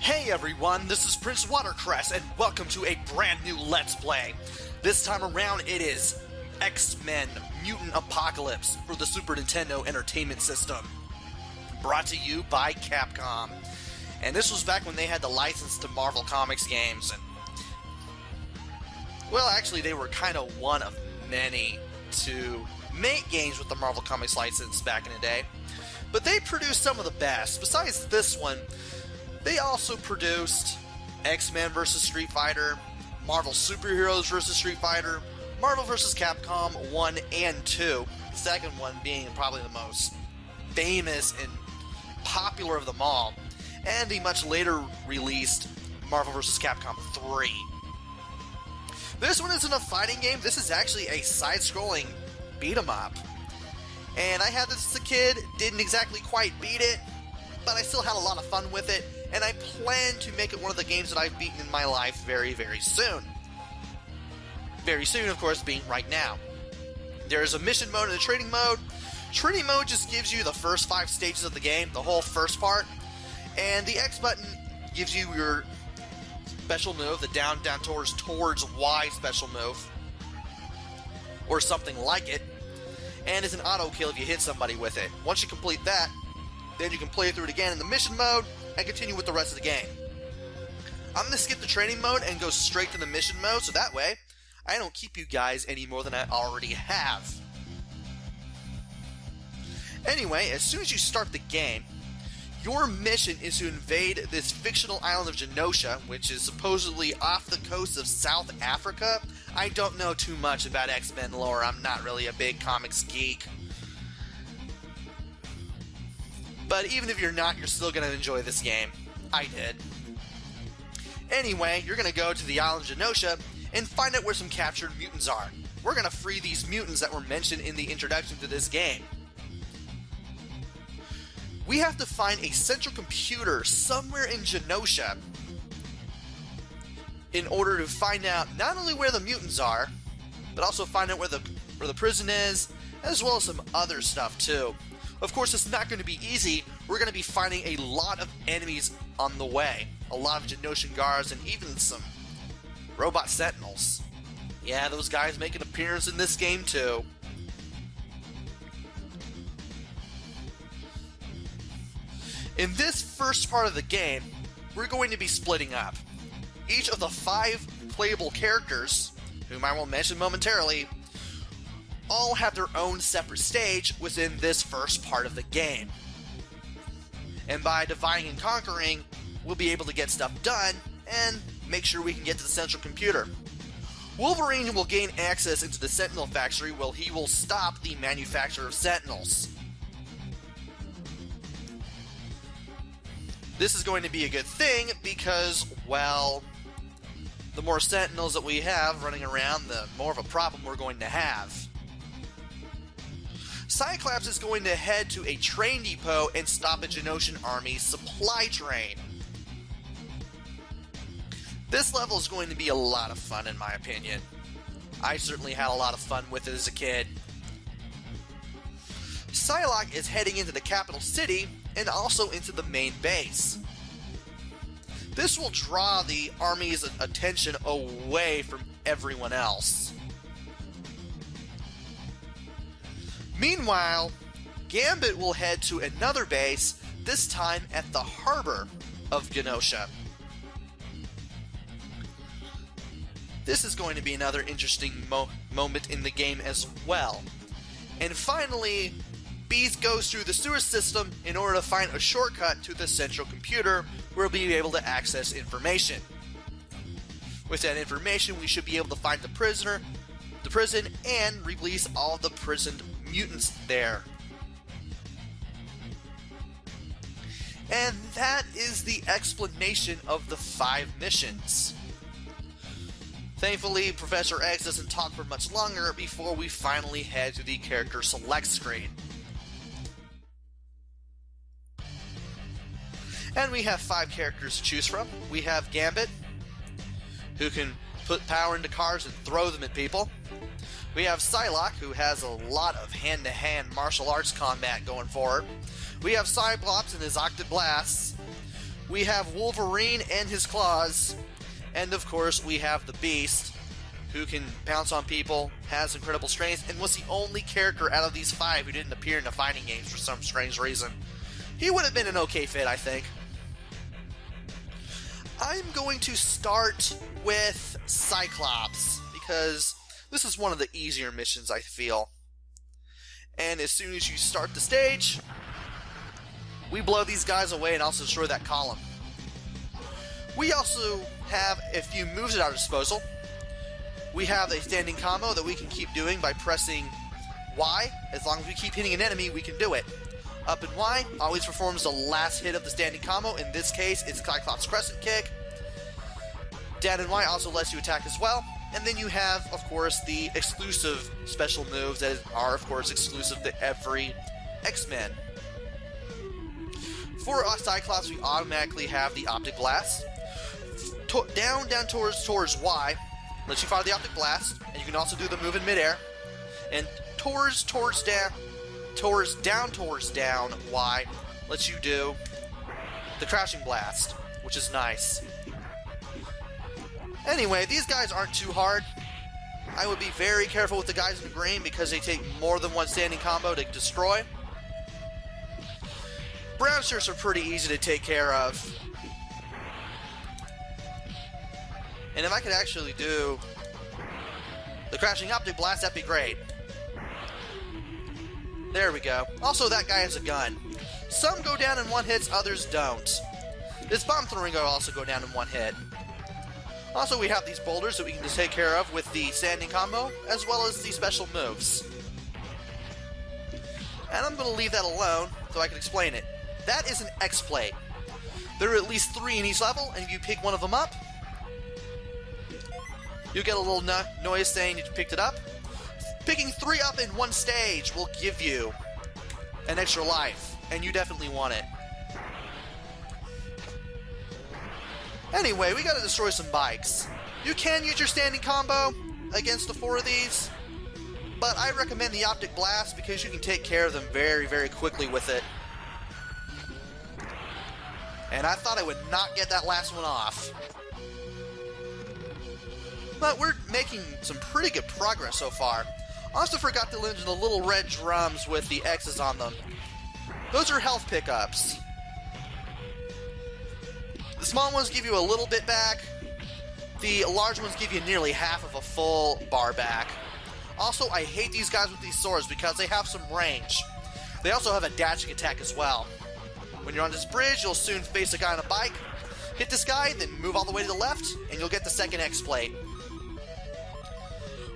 Hey everyone, this is Prince Watercress, and welcome to a brand new Let's Play. This time around it is X-Men Mutant Apocalypse for the Super Nintendo Entertainment System. Brought to you by Capcom. And this was back when they had the license to Marvel Comics games, and well, actually they were kind of one of many to make games with the Marvel Comics license back in the day. But they produced some of the best. Besides this one, they also produced X-Men vs. Street Fighter, Marvel Superheroes vs. Street Fighter, Marvel vs. Capcom 1 and 2, the second one being probably the most famous and popular of them all, and the much later released Marvel vs. Capcom 3. This one isn't a fighting game, this is actually a side-scrolling beat-em-up. And I had this as a kid, didn't exactly quite beat it, but I still had a lot of fun with it, and I plan to make it one of the games that I've beaten in my life very, very soon. Very soon, of course, being right now. There's a mission mode and a training mode. Training mode just gives you the first 5 stages of the game, the whole first part, and the X button gives you your special move, the down towards Y special move, or something like it, and it's an auto kill if you hit somebody with it. Once you complete that, then you can play through it again in the mission mode and continue with the rest of the game. I'm going to skip the training mode and go straight to the mission mode, so that way I don't keep you guys any more than I already have. Anyway, as soon as you start the game, your mission is to invade this fictional island of Genosha, which is supposedly off the coast of South Africa. I don't know too much about X-Men lore, I'm not really a big comics geek. But even if you're not, you're still going to enjoy this game. I did. Anyway, you're going to go to the island of Genosha and find out where some captured mutants are. We're going to free these mutants that were mentioned in the introduction to this game. We have to find a central computer somewhere in Genosha in order to find out not only where the mutants are, but also find out where the prison is, as well as some other stuff too. Of course, it's not going to be easy. We're going to be finding a lot of enemies on the way. A lot of Genoshan guards and even some robot sentinels. Yeah, those guys make an appearance in this game too. In this first part of the game, we're going to be splitting up. Each of the 5 playable characters, whom I will mention momentarily, all have their own separate stage within this first part of the game. And by dividing and conquering, we'll be able to get stuff done and make sure we can get to the central computer. Wolverine will gain access into the Sentinel factory while he will stop the manufacture of Sentinels. This is going to be a good thing because, well, the more Sentinels that we have running around, the more of a problem we're going to have. Cyclops is going to head to a train depot and stop a Genoshan army supply train. This level is going to be a lot of fun in my opinion. I certainly had a lot of fun with it as a kid. Psylocke is heading into the capital city and also into the main base. This will draw the army's attention away from everyone else. Meanwhile, Gambit will head to another base, this time at the harbor of Genosha. This is going to be another interesting moment in the game as well. And finally, Beast goes through the sewer system in order to find a shortcut to the central computer where we'll be able to access information. With that information, we should be able to find the prison, and release all the prisoned mutants there. And that is the explanation of the 5 missions. Thankfully, Professor X doesn't talk for much longer before we finally head to the character select screen. And we have 5 characters to choose from. We have Gambit, who can put power into cars and throw them at people. We have Psylocke, who has a lot of hand-to-hand martial arts combat going for her. We have Cyclops and his Octoblasts. We have Wolverine and his claws, and of course we have the Beast, who can pounce on people, has incredible strength, and was the only character out of these 5 who didn't appear in the fighting games for some strange reason. He would have been an okay fit, I think. I'm going to start with Cyclops, because this is one of the easier missions, I feel. And as soon as you start the stage, we blow these guys away and also destroy that column. We also have a few moves at our disposal. We have a standing combo that we can keep doing by pressing Y. As long as we keep hitting an enemy, we can do it. Up and Y always performs the last hit of the standing combo. In this case, it's Cyclops Crescent Kick. Down and Y also lets you attack as well. And then you have, of course, the exclusive special moves that are, of course, exclusive to every X-Men. For Cyclops, we automatically have the Optic Blast. Down towards Y lets you fire the Optic Blast, and you can also do the move in midair. And towards down Y lets you do the Crouching Blast, which is nice. Anyway, these guys aren't too hard. I would be very careful with the guys in the green because they take more than one standing combo to destroy. Brown shirts are pretty easy to take care of. And if I could actually do the Crashing Optic Blast, that'd be great. There we go. Also, that guy has a gun. Some go down in 1 hit, others don't. This bomb throwing will also go down in 1 hit. Also, we have these boulders that we can just take care of with the standing combo, as well as the special moves. And I'm going to leave that alone so I can explain it. That is an X-plate. There are at least 3 in each level, and if you pick one of them up, you'll get a little noise saying that you picked it up. Picking 3 up in 1 stage will give you an extra life, and you definitely want it. Anyway, we gotta destroy some bikes. You can use your standing combo against the 4 of these, but I recommend the Optic Blast because you can take care of them very, very quickly with it. And I thought I would not get that last one off. But we're making some pretty good progress so far. Also forgot to mention the little red drums with the X's on them. Those are health pickups. The small ones give you a little bit back. The large ones give you nearly half of a full bar back. Also, I hate these guys with these swords because they have some range. They also have a dashing attack as well. When you're on this bridge, you'll soon face a guy on a bike. Hit this guy, then move all the way to the left, and you'll get the second X-plate.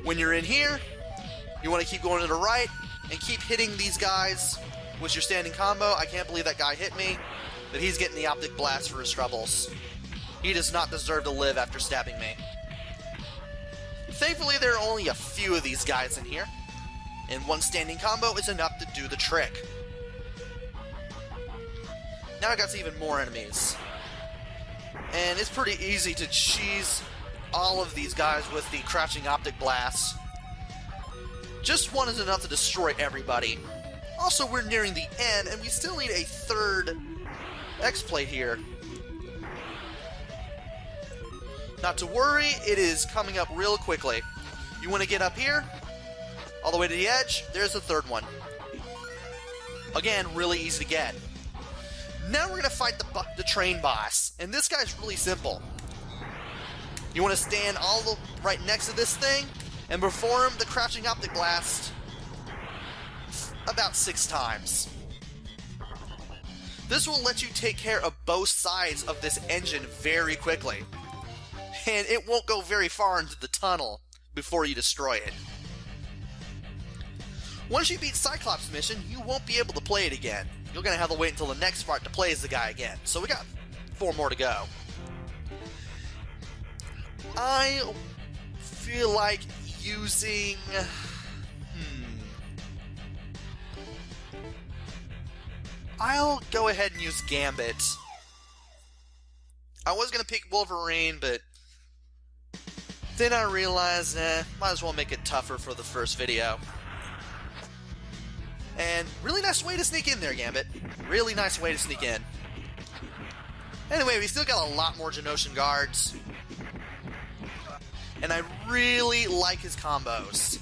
When you're in here, you want to keep going to the right and keep hitting these guys with your standing combo. I can't believe that guy hit me, but he's getting the Optic Blast for his troubles. He does not deserve to live after stabbing me. Thankfully, there are only a few of these guys in here, and 1 standing combo is enough to do the trick. Now I got even more enemies. And it's pretty easy to cheese all of these guys with the Crouching Optic Blast. Just 1 is enough to destroy everybody. Also, we're nearing the end, and we still need a 3rd X-plate here. Not to worry, it is coming up real quickly. You want to get up here, all the way to the edge, there's the 3rd one. Again, really easy to get. Now we're going to fight the train boss, and this guy's really simple. You want to stand right next to this thing and perform the Crouching Optic Blast about 6 times. This will let you take care of both sides of this engine very quickly, and it won't go very far into the tunnel before you destroy it. Once you beat Cyclops' mission, you won't be able to play it again. You're going to have to wait until the next part to play as the guy again. So we got 4 more to go. I feel like using... I'll go ahead and use Gambit. I was going to pick Wolverine, but then I realized, might as well make it tougher for the first video. And really nice way to sneak in there, Gambit. Really nice way to sneak in. Anyway, we still got a lot more Genoshan guards. And I really like his combos.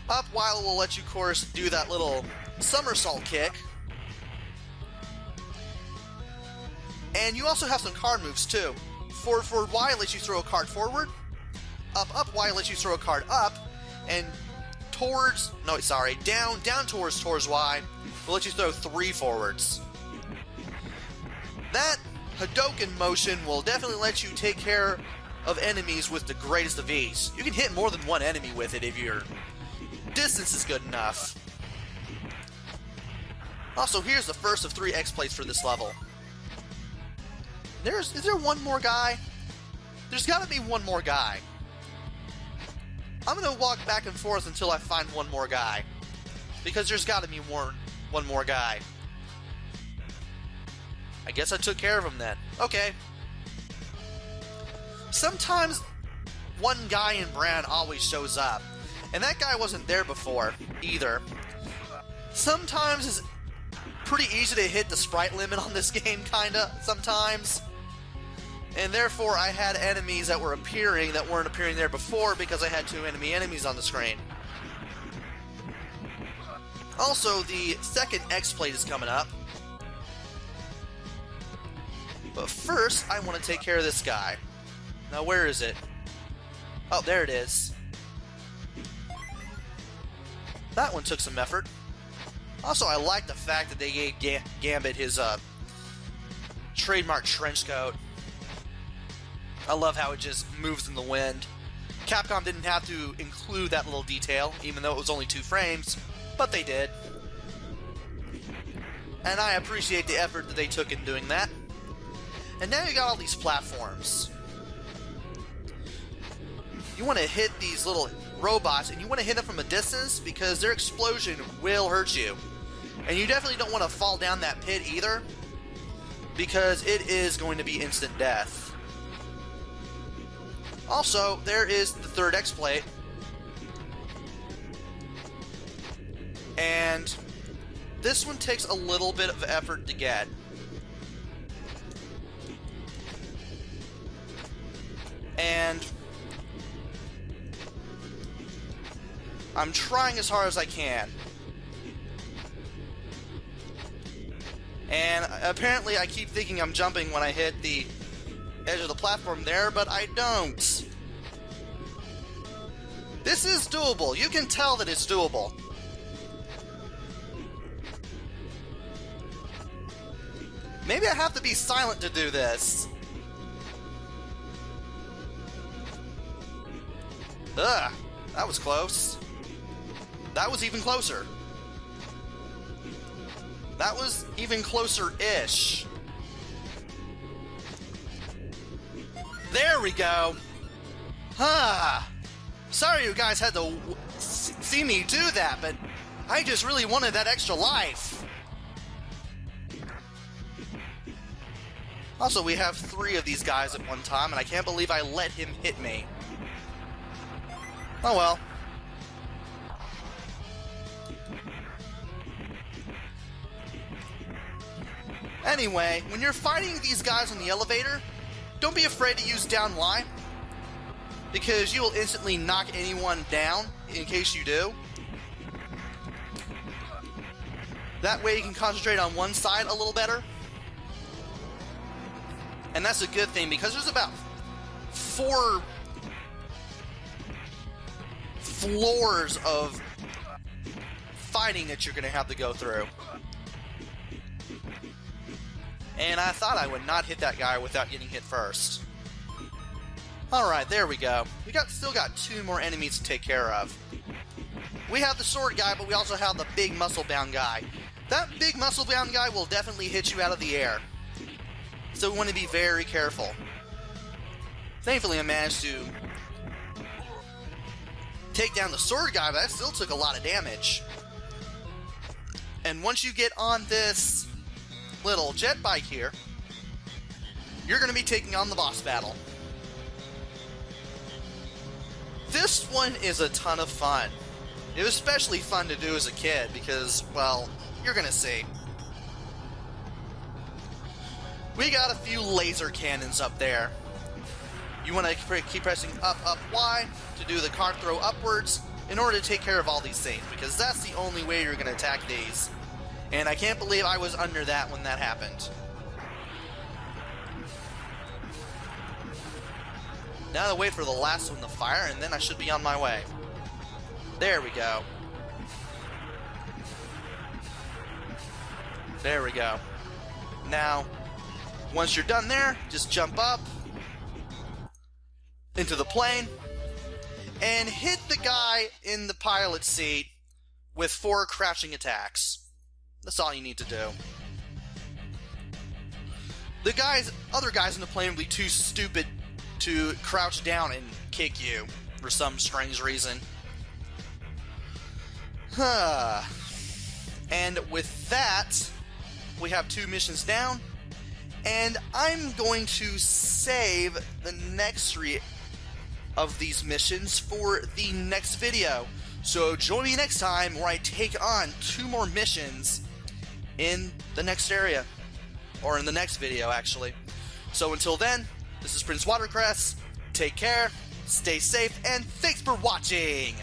Up while will let you, of course, do that little somersault kick. And you also have some card moves too. Forward Y lets you throw a card forward. Up Y lets you throw a card up. And down towards Y will let you throw 3 forwards. That Hadouken motion will definitely let you take care of enemies with the greatest of ease. You can hit more than one enemy with it if your distance is good enough. Also, here's the first of 3 exploits for this level. Is there one more guy? There's gotta be one more guy. I'm gonna walk back and forth until I find one more guy. Because there's gotta be one more guy. I guess I took care of him then. Okay. Sometimes one guy in Brand always shows up. And that guy wasn't there before, either. Sometimes it's pretty easy to hit the sprite limit on this game, kinda, sometimes. And therefore I had enemies that were appearing that weren't appearing there before because I had 2 enemies on the screen. Also, the second exploit is coming up. But first, I want to take care of this guy. Now, where is it? Oh, there it is. That one took some effort. Also, I like the fact that they gave Gambit his trademark trench coat. I love how it just moves in the wind. Capcom didn't have to include that little detail, even though it was only 2 frames, but they did. And I appreciate the effort that they took in doing that. And now you got all these platforms. You want to hit these little robots, and you want to hit them from a distance because their explosion will hurt you. And you definitely don't want to fall down that pit either, because it is going to be instant death. Also, there is the third exploit. And this one takes a little bit of effort to get. And I'm trying as hard as I can. And apparently I keep thinking I'm jumping when I hit the edge of the platform there, but I don't. This is doable. You can tell that it's doable. Maybe I have to be silent to do this. Ugh, that was close. That was even closer. That was even closer-ish. There we go. Sorry you guys had to see me do that, but I just really wanted that extra life. Also, we have 3 of these guys at one time, and I can't believe I let him hit me. Oh well. Anyway, when you're fighting these guys on the elevator, don't be afraid to use down Y, because you will instantly knock anyone down in case you do. That way you can concentrate on one side a little better. And that's a good thing, because there's about 4 floors of fighting that you're going to have to go through. And I thought I would not hit that guy without getting hit first. Alright, there we go. We still got 2 more enemies to take care of. We have the sword guy, but we also have the big muscle-bound guy. That big muscle-bound guy will definitely hit you out of the air. So we want to be very careful. Thankfully I managed to take down the sword guy, but that still took a lot of damage. And once you get on this little jet bike here, you're going to be taking on the boss battle. This one is a ton of fun. It was especially fun to do as a kid because, well, you're going to see. we got a few laser cannons up there. You want to keep pressing up, up, Y to do the card throw upwards in order to take care of all these things, because that's the only way you're going to attack these. And I can't believe I was under that when that happened. Now I wait for the last one to fire, and then I should be on my way. There we go. There we go. Now, once you're done there, just jump up into the plane and hit the guy in the pilot seat with 4 crouching attacks. That's all you need to do. The other guys in the plane will be too stupid to crouch down and kick you for some strange reason. And with that, we have 2 missions down, and I'm going to save the next 3 of these missions for the next video. So join me next time where I take on 2 more missions in the next area, or in the next video actually. So until then, this is Prince Watercress. Take care, stay safe, and thanks for watching!